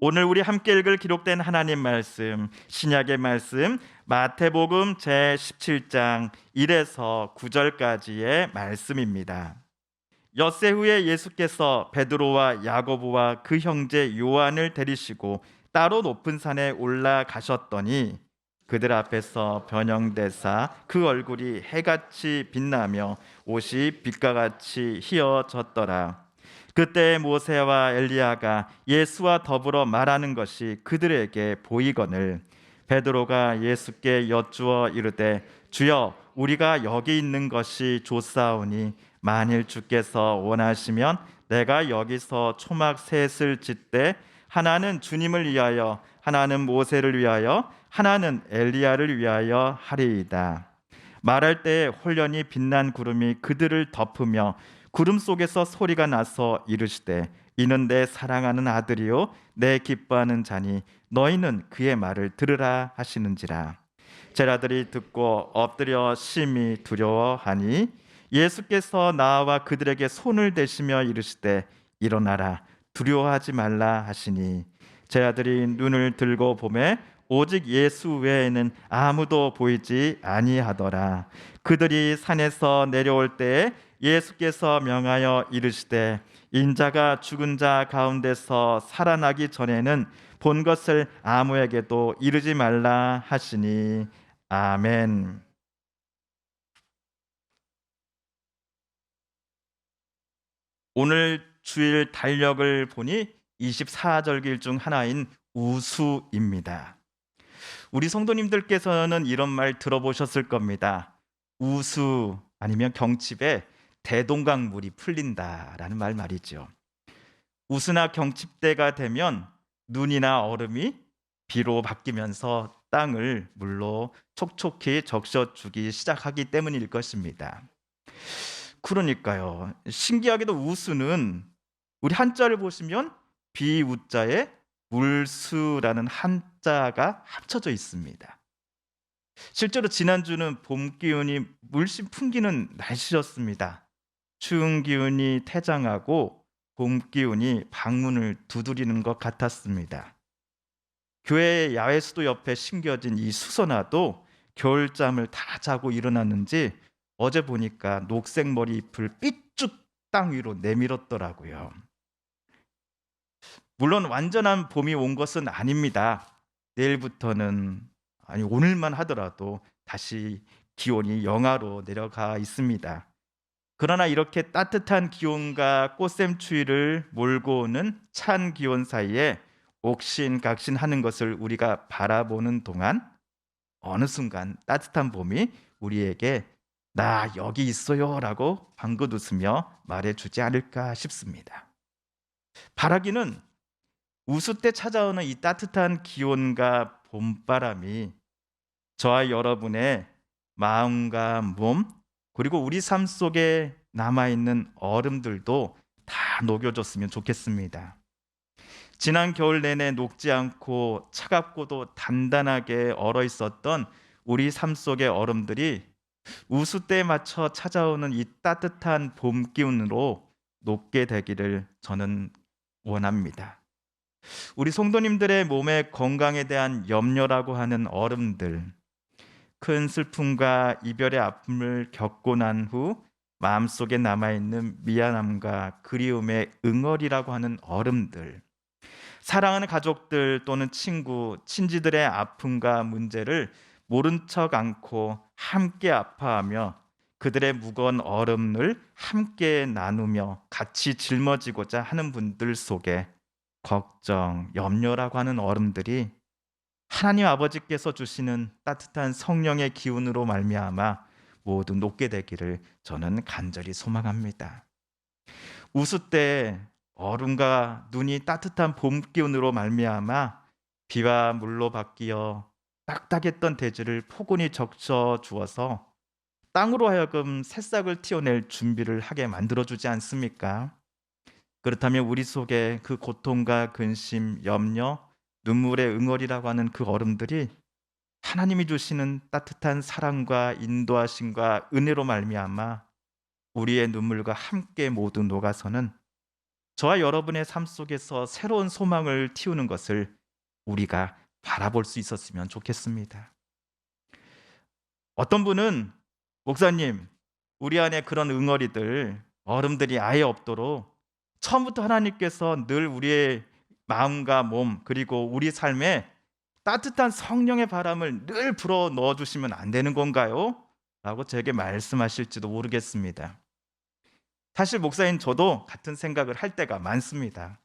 오늘 우리 함께 읽을 기록된 하나님 말씀, 신약의 말씀, 마태복음 제17장 1에서 9절까지의 말씀입니다. 엿새 후에 예수께서 베드로와 야고보와 그 형제 요한을 데리시고 따로 높은 산에 올라가셨더니 그들 앞에서 변형되사 그 얼굴이 해같이 빛나며 옷이 빛과 같이 희어졌더라. 그때 모세와 엘리야가 예수와 더불어 말하는 것이 그들에게 보이거늘 베드로가 예수께 여쭈어 이르되 주여 우리가 여기 있는 것이 좋사오니 만일 주께서 원하시면 내가 여기서 초막 셋을 짓되 하나는 주님을 위하여 하나는 모세를 위하여 하나는 엘리야를 위하여 하리이다. 말할 때에 홀련히 빛난 구름이 그들을 덮으며 구름 속에서 소리가 나서 이르시되 이는 내 사랑하는 아들이요 내 기뻐하는 자니 너희는 그의 말을 들으라 하시는지라. 제자들이 듣고 엎드려 심히 두려워하니 예수께서 나와 그들에게 손을 대시며 이르시되 일어나라 두려워하지 말라 하시니 제자들이 눈을 들고 보매 오직 예수 외에는 아무도 보이지 아니하더라. 그들이 산에서 내려올 때에 예수께서 명하여 이르시되 인자가 죽은 자 가운데서 살아나기 전에는 본 것을 아무에게도 이르지 말라 하시니 아멘. 오늘 주일 달력을 보니 24절길 중 하나인 우수입니다. 우리 성도님들께서는 이런 말 들어보셨을 겁니다. 우수 아니면 경칩에 대동강물이 풀린다라는 말이죠. 우수나 경칩대가 되면 눈이나 얼음이 비로 바뀌면서 땅을 물로 촉촉히 적셔주기 시작하기 때문일 것입니다. 그러니까요. 신기하게도 우수는 우리 한자를 보시면 비우자에 물수라는 한자가 합쳐져 있습니다. 실제로 지난주는 봄 기운이 물씬 풍기는 날씨였습니다. 추운 기운이 퇴장하고 봄 기운이 방문을 두드리는 것 같았습니다. 교회의 야외 수도 옆에 심겨진 이 수선화도 겨울잠을 다 자고 일어났는지 어제 보니까 녹색 머리 잎을 삐쭉 땅 위로 내밀었더라고요. 물론 완전한 봄이 온 것은 아닙니다. 내일부터는 아니 오늘만 하더라도 다시 기온이 영하로 내려가 있습니다. 그러나 이렇게 따뜻한 기온과 꽃샘추위를 몰고 오는 찬 기온 사이에 옥신각신하는 것을 우리가 바라보는 동안 어느 순간 따뜻한 봄이 우리에게 나 여기 있어요라고 방긋 웃으며 말해주지 않을까 싶습니다. 바라기는 우수 때 찾아오는 이 따뜻한 기온과 봄바람이 저와 여러분의 마음과 몸 그리고 우리 삶 속에 남아있는 얼음들도 다 녹여줬으면 좋겠습니다. 지난 겨울 내내 녹지 않고 차갑고도 단단하게 얼어 있었던 우리 삶 속의 얼음들이 우수 때에 맞춰 찾아오는 이 따뜻한 봄 기운으로 녹게 되기를 저는 원합니다. 우리 성도님들의 몸의 건강에 대한 염려라고 하는 얼음들, 큰 슬픔과 이별의 아픔을 겪고 난 후 마음속에 남아있는 미안함과 그리움의 응어리라고 하는 얼음들, 사랑하는 가족들 또는 친구, 친지들의 아픔과 문제를 모른 척 않고 함께 아파하며 그들의 무거운 얼음을 함께 나누며 같이 짊어지고자 하는 분들 속에 걱정, 염려라고 하는 얼음들이 하나님 아버지께서 주시는 따뜻한 성령의 기운으로 말미암아 모두 녹게 되기를 저는 간절히 소망합니다. 우수 때 얼음과 눈이 따뜻한 봄 기운으로 말미암아 비와 물로 바뀌어 딱딱했던 대지를 포근히 적셔 주어서 땅으로 하여금 새싹을 틔워낼 준비를 하게 만들어주지 않습니까? 그렇다면 우리 속에 그 고통과 근심, 염려, 눈물의 응어리라고 하는 그 얼음들이 하나님이 주시는 따뜻한 사랑과 인도하심과 은혜로 말미암아 우리의 눈물과 함께 모두 녹아서는 저와 여러분의 삶 속에서 새로운 소망을 틔우는 것을 우리가 바라볼 수 있었으면 좋겠습니다. 어떤 분은 목사님, 우리 안에 그런 응어리들, 얼음들이 아예 없도록 처음부터 하나님께서 늘 우리의 마음과 몸 그리고 우리 삶에 따뜻한 성령의 바람을 늘 불어 넣어 주시면 안 되는 건가요? 라고 제게 말씀하실지도 모르겠습니다. 사실 목사인 저도 같은 생각을 할 때가 많습니다.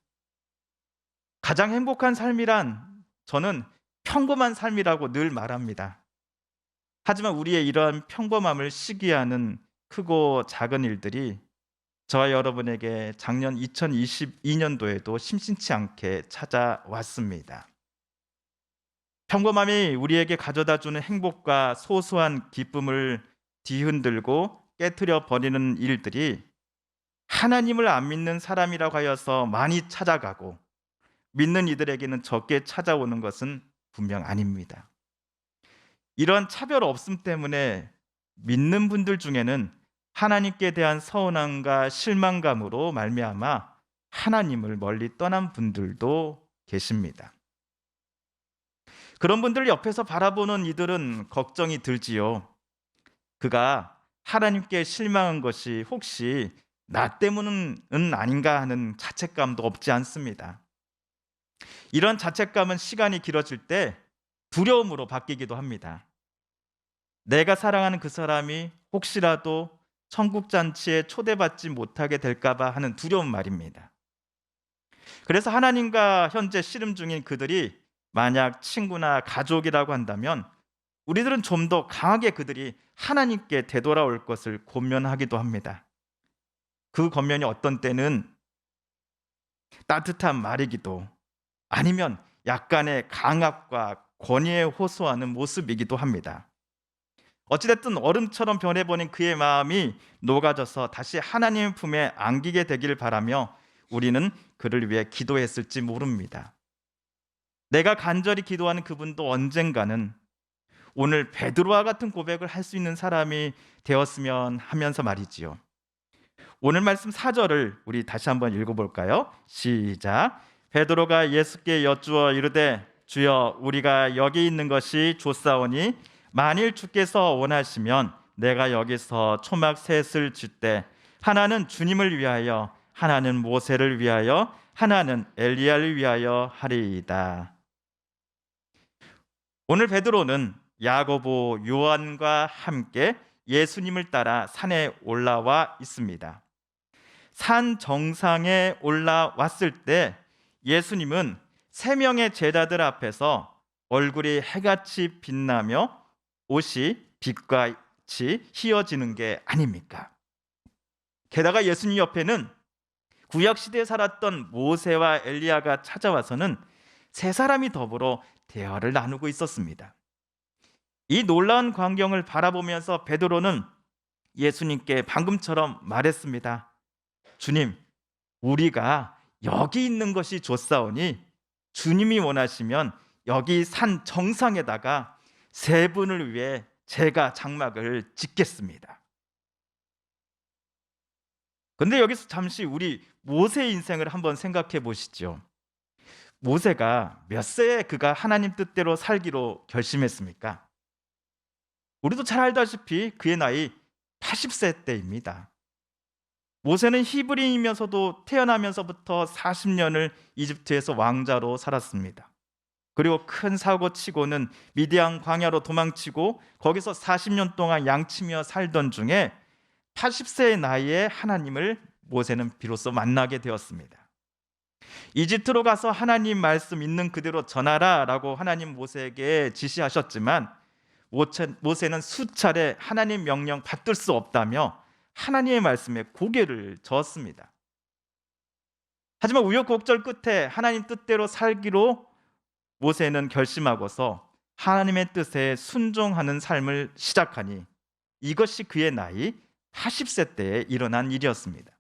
가장 행복한 삶이란 저는 평범한 삶이라고 늘 말합니다. 하지만 우리의 이러한 평범함을 시기하는 크고 작은 일들이 저와 여러분에게 작년 2022년도에도 심심치 않게 찾아왔습니다. 평범함이 우리에게 가져다 주는 행복과 소소한 기쁨을 뒤흔들고 깨트려 버리는 일들이 하나님을 안 믿는 사람이라고 하여서 많이 찾아가고 믿는 이들에게는 적게 찾아오는 것은 분명 아닙니다. 이런 차별 없음 때문에 믿는 분들 중에는 하나님께 대한 서운함과 실망감으로 말미암아 하나님을 멀리 떠난 분들도 계십니다. 그런 분들 옆에서 바라보는 이들은 걱정이 들지요. 그가 하나님께 실망한 것이 혹시 나 때문은 아닌가 하는 자책감도 없지 않습니다. 이런 자책감은 시간이 길어질 때 두려움으로 바뀌기도 합니다. 내가 사랑하는 그 사람이 혹시라도 천국 잔치에 초대받지 못하게 될까봐 하는 두려움 말입니다. 그래서 하나님과 현재 씨름 중인 그들이 만약 친구나 가족이라고 한다면 우리들은 좀 더 강하게 그들이 하나님께 되돌아올 것을 권면하기도 합니다. 그 권면이 어떤 때는 따뜻한 말이기도 아니면 약간의 강압과 권위에 호소하는 모습이기도 합니다. 어찌됐든 얼음처럼 변해버린 그의 마음이 녹아져서 다시 하나님 품에 안기게 되길 바라며 우리는 그를 위해 기도했을지 모릅니다. 내가 간절히 기도하는 그분도 언젠가는 오늘 베드로와 같은 고백을 할 수 있는 사람이 되었으면 하면서 말이지요. 오늘 말씀 4절을 우리 다시 한번 읽어볼까요? 시작. 베드로가 예수께 여쭈어 이르되 주여 우리가 여기 있는 것이 좋사오니 만일 주께서 원하시면 내가 여기서 초막 셋을 짓되 하나는 주님을 위하여 하나는 모세를 위하여 하나는 엘리야를 위하여 하리이다. 오늘 베드로는 야고보, 요한과 함께 예수님을 따라 산에 올라와 있습니다. 산 정상에 올라왔을 때 예수님은 세 명의 제자들 앞에서 얼굴이 해같이 빛나며 옷이 빛같이 휘어지는 게 아닙니까? 게다가 예수님 옆에는 구약 시대에 살았던 모세와 엘리야가 찾아와서는 세 사람이 더불어 대화를 나누고 있었습니다. 이 놀라운 광경을 바라보면서 베드로는 예수님께 방금처럼 말했습니다. 주님, 우리가 여기 있는 것이 좋사오니 주님이 원하시면 여기 산 정상에다가 세 분을 위해 제가 장막을 짓겠습니다. 근데 여기서 잠시 우리 모세의 인생을 한번 생각해 보시죠. 모세가 몇 세에 그가 하나님 뜻대로 살기로 결심했습니까? 우리도 잘 알다시피 그의 나이 80세 때입니다. 모세는 히브리인이면서도 태어나면서부터 40년을 이집트에서 왕자로 살았습니다. 그리고 큰 사고 치고는 미디안 광야로 도망치고 거기서 40년 동안 양치며 살던 중에 80세의 나이에 하나님을 모세는 비로소 만나게 되었습니다. 이집트로 가서 하나님 말씀 있는 그대로 전하라 라고 하나님 모세에게 지시하셨지만 모세는 수차례 하나님 명령 받들 수 없다며 하나님의 말씀에 고개를 저었습니다. 하지만 우여곡절 끝에 하나님 뜻대로 살기로 모세는 결심하고서 하나님의 뜻에 순종하는 삶을 시작하니 이것이 그의 나이 80세 때에 일어난 일이었습니다.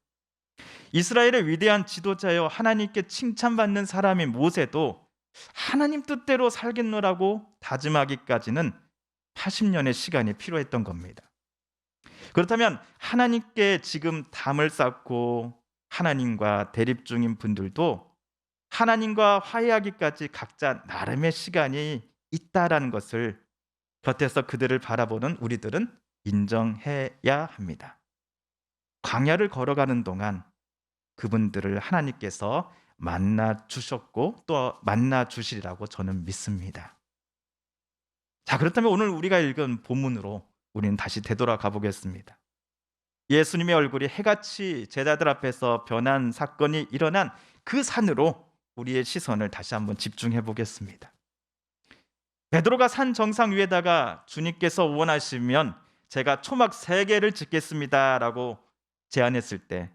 이스라엘의 위대한 지도자여 하나님께 칭찬받는 사람인 모세도 하나님 뜻대로 살겠노라고 다짐하기까지는 80년의 시간이 필요했던 겁니다. 그렇다면 하나님께 지금 담을 쌓고 하나님과 대립 중인 분들도 하나님과 화해하기까지 각자 나름의 시간이 있다라는 것을 곁에서 그들을 바라보는 우리들은 인정해야 합니다. 광야를 걸어가는 동안 그분들을 하나님께서 만나 주셨고 또 만나 주시리라고 저는 믿습니다. 자, 그렇다면 오늘 우리가 읽은 본문으로 우리는 다시 되돌아가 보겠습니다. 예수님의 얼굴이 해같이 제자들 앞에서 변한 사건이 일어난 그 산으로 우리의 시선을 다시 한번 집중해 보겠습니다. 베드로가 산 정상 위에다가 주님께서 원하시면 제가 초막 3개를 짓겠습니다라고 제안했을 때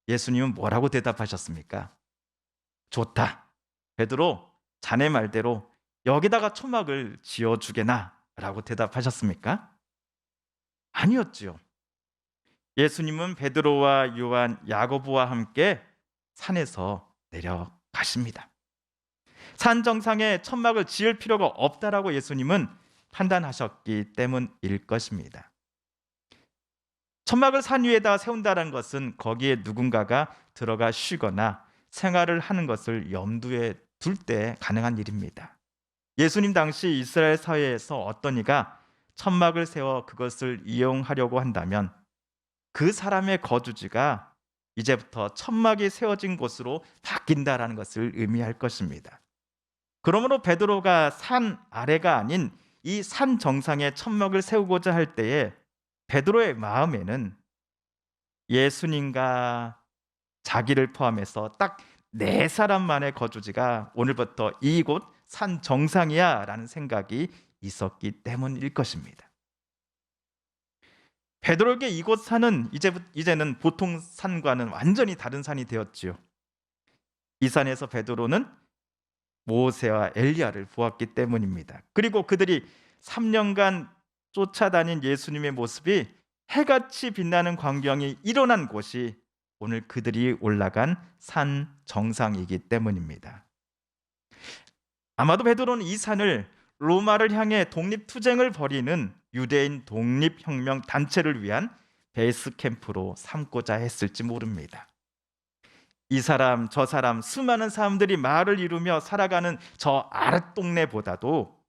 예수님은 뭐라고 대답하셨습니까? 좋다. 베드로, 자네 말대로 여기다가 초막을 지어주게나 라고 대답하셨습니까? 아니었지요. 예수님은 베드로와 요한, 야고보와 함께 산에서 내려가십니다. 산 정상에 천막을 지을 필요가 없다라고 예수님은 판단하셨기 때문일 것입니다. 천막을 산 위에다 세운다는 것은 거기에 누군가가 들어가 쉬거나 생활을 하는 것을 염두에 둘 때 가능한 일입니다. 예수님 당시 이스라엘 사회에서 어떤 이가 천막을 세워 그것을 이용하려고 한다면 그 사람의 거주지가 이제부터 천막이 세워진 곳으로 바뀐다라는 것을 의미할 것입니다. 그러므로 베드로가 산 아래가 아닌 이 산 정상에 천막을 세우고자 할 때에 베드로의 마음에는 예수님과 자기를 포함해서 딱 4사람만의 거주지가 오늘부터 이곳 산 정상이야 라는 생각이 있었기 때문일 것입니다. 베드로에게 이곳 산은 이제는 보통 산과는 완전히 다른 산이 되었지요. 이 산에서 베드로는 모세와 엘리야를 보았기 때문입니다. 그리고 그들이 3년간 쫓아다닌 예수님의 모습이 해같이 빛나는 광경이 일어난 곳이 오늘 그들이 올라간 산 정상이기 때문입니다. 아마도 베드로는 이 산을 로마를 향해 독립투쟁을 벌이는 유대인 독립혁명 단체를 위한 베이스 캠프로 삼고자 했을지 모릅니다. 이 사람 저 사람 수많은 사람들이 말을 이루며 살아가는 저 아랫동네보다도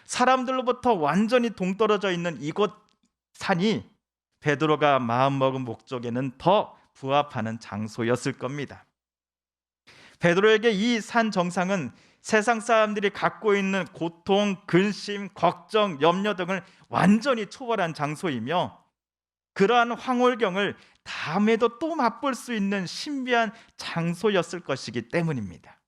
사람들로부터 완전히 동떨어져 있는 이곳 산이 베드로가 마음먹은 목적에는 더 부합하는 장소였을 겁니다. 베드로에게 이 산 정상은 세상 사람들이 갖고 있는 고통, 근심, 걱정, 염려 등을 완전히 초월한 장소이며 그러한 황홀경을 다음에도 또 맛볼 수 있는 신비한 장소였을 것이기 때문입니다.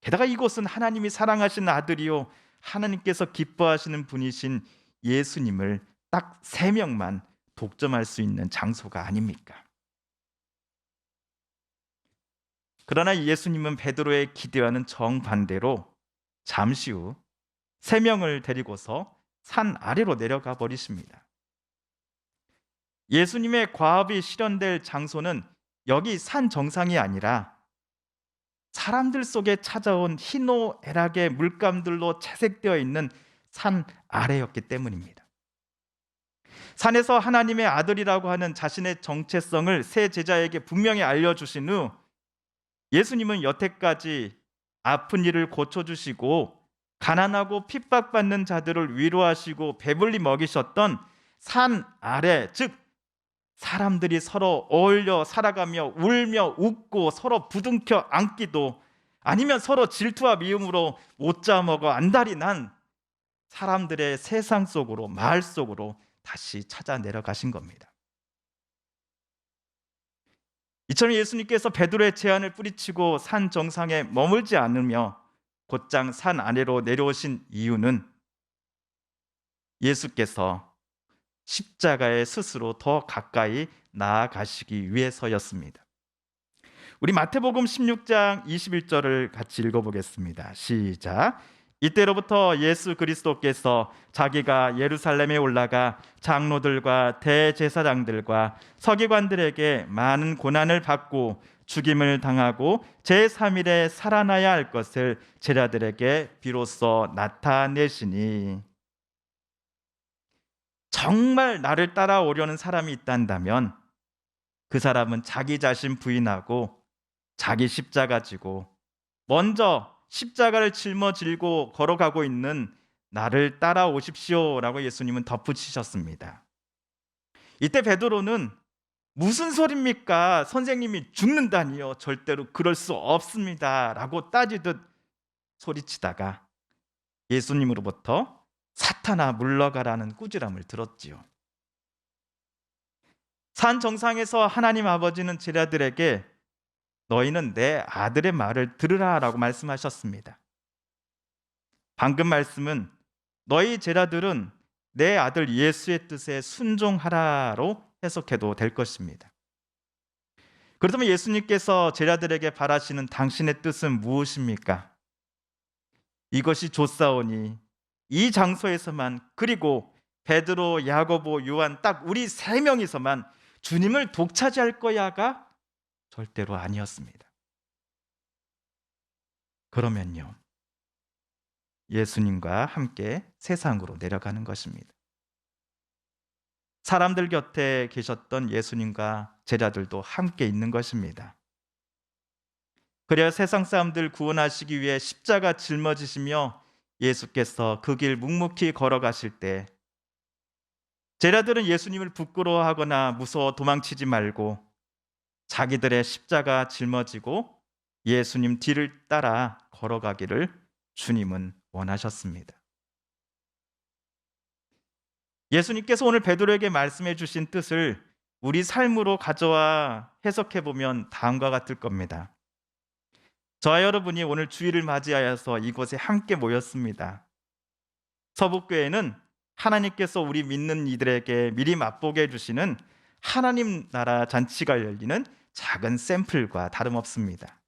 게다가 이곳은 하나님이 사랑하신 아들이요 하나님께서 기뻐하시는 분이신 예수님을 딱 3명만 독점할 수 있는 장소가 아닙니까? 그러나 예수님은 베드로의 기대와는 정반대로 잠시 후 3명을 데리고서 산 아래로 내려가 버리십니다. 예수님의 과업이 실현될 장소는 여기 산 정상이 아니라 사람들 속에 찾아온 희노애락의 물감들로 채색되어 있는 산 아래였기 때문입니다. 산에서 하나님의 아들이라고 하는 자신의 정체성을 세 제자에게 분명히 알려주신 후 예수님은 여태까지 아픈 이를 고쳐주시고 가난하고 핍박받는 자들을 위로하시고 배불리 먹이셨던 산 아래, 즉 사람들이 서로 어울려 살아가며 울며 웃고 서로 부둥켜 안기도 아니면 서로 질투와 미움으로 못 잡아먹어 안달이 난 사람들의 세상 속으로, 마을 속으로 다시 찾아 내려가신 겁니다. 이처럼 예수님께서 베드로의 제안을 뿌리치고 산 정상에 머물지 않으며 곧장 산 아래로 내려오신 이유는 예수께서 십자가에 스스로 더 가까이 나아가시기 위해서였습니다. 우리 마태복음 16장 21절을 같이 읽어보겠습니다. 시작. 이때로부터 예수 그리스도께서 자기가 예루살렘에 올라가 장로들과 대제사장들과 서기관들에게 많은 고난을 받고 죽임을 당하고 제3일에 살아나야 할 것을 제자들에게 비로소 나타내시니, 정말 나를 따라오려는 사람이 있단다면 그 사람은 자기 자신 부인하고 자기 십자가 지고 먼저 십자가를 짊어지고 걸어가고 있는 나를 따라오십시오라고 예수님은 덧붙이셨습니다. 이때 베드로는 무슨 소리입니까? 선생님이 죽는다니요. 절대로 그럴 수 없습니다. 라고 따지듯 소리치다가 예수님으로부터 사탄아 물러가라는 꾸지람을 들었지요. 산 정상에서 하나님 아버지는 제자들에게 너희는 내 아들의 말을 들으라라고 말씀하셨습니다. 방금 말씀은 너희 제자들은 내 아들 예수의 뜻에 순종하라로 해석해도 될 것입니다. 그렇다면 예수님께서 제자들에게 바라시는 당신의 뜻은 무엇입니까? 이것이 좋사오니 이 장소에서만, 그리고 베드로, 야고보, 요한 딱 우리 세 명이서만 주님을 독차지할 거야가 절대로 아니었습니다. 그러면요, 예수님과 함께 세상으로 내려가는 것입니다. 사람들 곁에 계셨던 예수님과 제자들도 함께 있는 것입니다. 그래야 세상 사람들 구원하시기 위해 십자가 짊어지시며 예수께서 그 길 묵묵히 걸어가실 때 제자들은 예수님을 부끄러워하거나 무서워 도망치지 말고 자기들의 십자가 짊어지고 예수님 뒤를 따라 걸어가기를 주님은 원하셨습니다. 예수님께서 오늘 베드로에게 말씀해 주신 뜻을 우리 삶으로 가져와 해석해 보면 다음과 같을 겁니다. 저와 여러분이 오늘 주일을 맞이하여서 이곳에 함께 모였습니다. 서북교회는 하나님께서 우리 믿는 이들에게 미리 맛보게 해주시는 하나님 나라 잔치가 열리는 작은 샘플과 다름없습니다.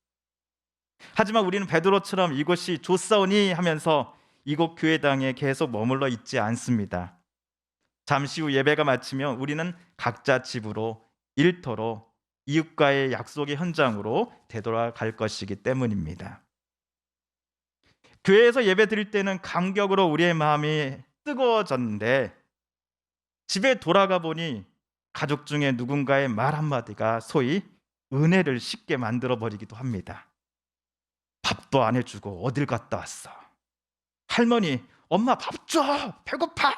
하지만 우리는 베드로처럼 이곳이 좋사오니 하면서 이곳 교회당에 계속 머물러 있지 않습니다. 잠시 후 예배가 마치면 우리는 각자 집으로, 일터로, 이웃과의 약속의 현장으로 되돌아갈 것이기 때문입니다. 교회에서 예배 드릴 때는 감격으로 우리의 마음이 뜨거워졌는데 집에 돌아가 보니 가족 중에 누군가의 말 한마디가 소위 은혜를 쉽게 만들어 버리기도 합니다. 밥도 안 해주고 어딜 갔다 왔어? 할머니, 엄마 밥 줘! 배고파!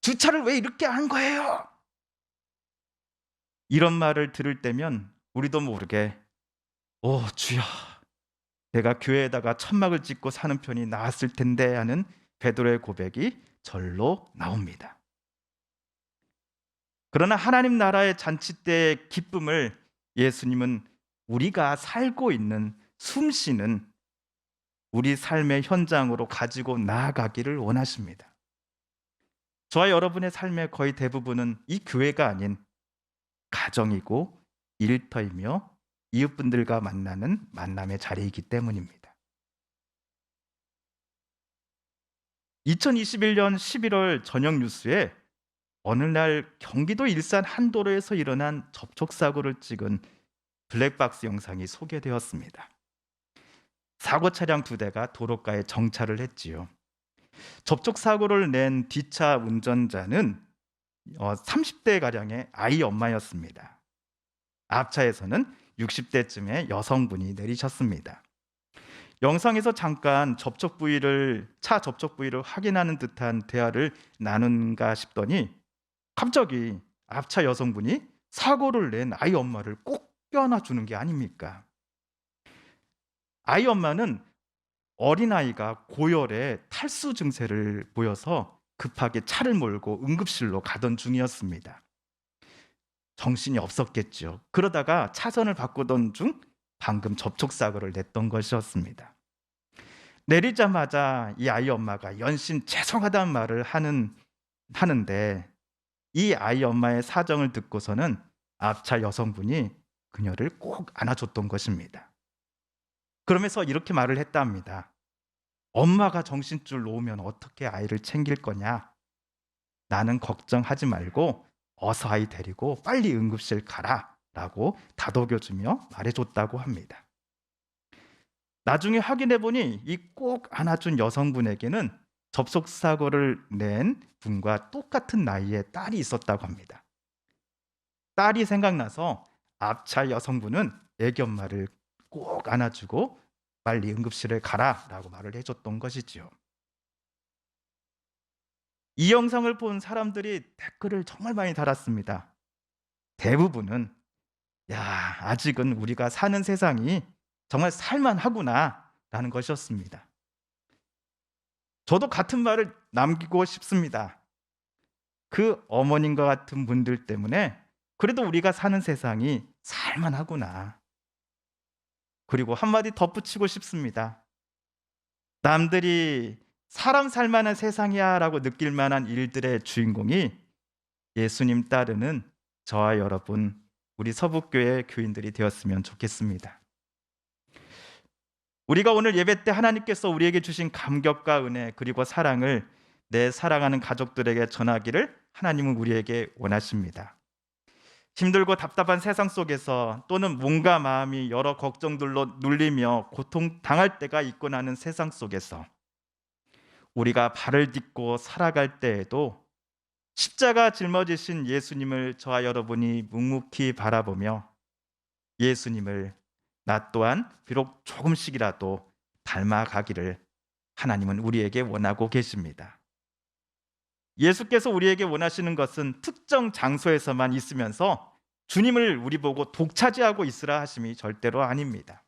주차를 왜 이렇게 한 거예요? 이런 말을 들을 때면 우리도 모르게 오 주여, 내가 교회에다가 천막을 짓고 사는 편이 나았을 텐데 하는 베드로의 고백이 절로 나옵니다. 그러나 하나님 나라의 잔치 때의 기쁨을 예수님은 우리가 살고 있는 숨쉬는 우리 삶의 현장으로 가지고 나아가기를 원하십니다. 저와 여러분의 삶의 거의 대부분은 이 교회가 아닌 가정이고 일터이며 이웃분들과 만나는 만남의 자리이기 때문입니다. 2021년 11월 저녁 뉴스에 어느 날 경기도 일산 한 도로에서 일어난 접촉사고를 찍은 블랙박스 영상이 소개되었습니다. 사고 차량 2대가 도로가에 정차를 했지요. 접촉사고를 낸 뒷차 운전자는 30대가량의 아이 엄마였습니다. 앞차에서는 60대쯤의 여성분이 내리셨습니다. 영상에서 잠깐 차 접촉 부위를 확인하는 듯한 대화를 나눈가 싶더니 갑자기 앞차 여성분이 사고를 낸 아이 엄마를 꼭 껴안아주는 게 아닙니까? 아이 엄마는 어린아이가 고열의 탈수 증세를 보여서 급하게 차를 몰고 응급실로 가던 중이었습니다. 정신이 없었겠죠. 그러다가 차선을 바꾸던 중 방금 접촉사고를 냈던 것이었습니다. 내리자마자 이 아이 엄마가 연신 죄송하다는 말을 하는데 이 아이 엄마의 사정을 듣고서는 앞차 여성분이 그녀를 꼭 안아줬던 것입니다. 그러면서 이렇게 말을 했답니다. 엄마가 정신줄 놓으면 어떻게 아이를 챙길 거냐? 나는 걱정하지 말고 어서 아이 데리고 빨리 응급실 가라 라고 다독여주며 말해줬다고 합니다. 나중에 확인해보니 이 꼭 안아준 여성분에게는 접촉사고를 낸 분과 똑같은 나이의 딸이 있었다고 합니다. 딸이 생각나서 앞차 여성분은 애기 엄마를 꼭 안아주고 빨리 응급실에 가라라고 말을 해줬던 것이지요. 이 영상을 본 사람들이 댓글을 정말 많이 달았습니다. 대부분은 야, 아직은 우리가 사는 세상이 정말 살만하구나 라는 것이었습니다. 저도 같은 말을 남기고 싶습니다. 그 어머님과 같은 분들 때문에 그래도 우리가 사는 세상이 살만하구나. 그리고 한마디 덧붙이고 싶습니다. 남들이 사람 살만한 세상이야 라고 느낄 만한 일들의 주인공이 예수님 따르는 저와 여러분, 우리 서북교회 교인들이 되었으면 좋겠습니다. 우리가 오늘 예배 때 하나님께서 우리에게 주신 감격과 은혜 그리고 사랑을 내 사랑하는 가족들에게 전하기를 하나님은 우리에게 원하십니다. 힘들고 답답한 세상 속에서 또는 몸과 마음이 여러 걱정들로 눌리며 고통당할 때가 있고 나는 세상 속에서 우리가 발을 딛고 살아갈 때에도 십자가 짊어지신 예수님을 저와 여러분이 묵묵히 바라보며 예수님을 나 또한 비록 조금씩이라도 닮아가기를 하나님은 우리에게 원하고 계십니다. 예수께서 우리에게 원하시는 것은 특정 장소에서만 있으면서 주님을 우리 보고 독차지하고 있으라 하심이 절대로 아닙니다.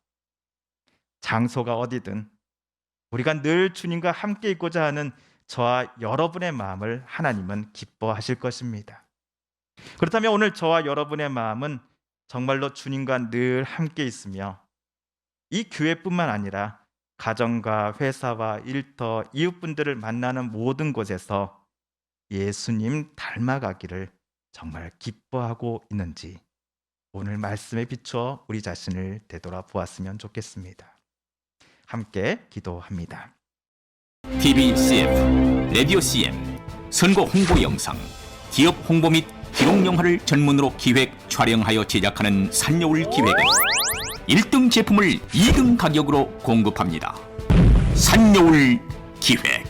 장소가 어디든 우리가 늘 주님과 함께 있고자 하는 저와 여러분의 마음을 하나님은 기뻐하실 것입니다. 그렇다면 오늘 저와 여러분의 마음은 정말로 주님과 늘 함께 있으며 이 교회뿐만 아니라 가정과 회사와 일터, 이웃분들을 만나는 모든 곳에서 예수님 닮아가기를 정말 기뻐하고 있는지 오늘 말씀에 비추어 우리 자신을 되돌아보았으면 좋겠습니다. 함께 기도합니다. TV CF, 라디오 CM, 선거 홍보 영상, 기업 홍보 및 기록 영화를 전문으로 기획, 촬영하여 제작하는 산여울 기획은 1등 제품을 2등 가격으로 공급합니다. 산여울 기획.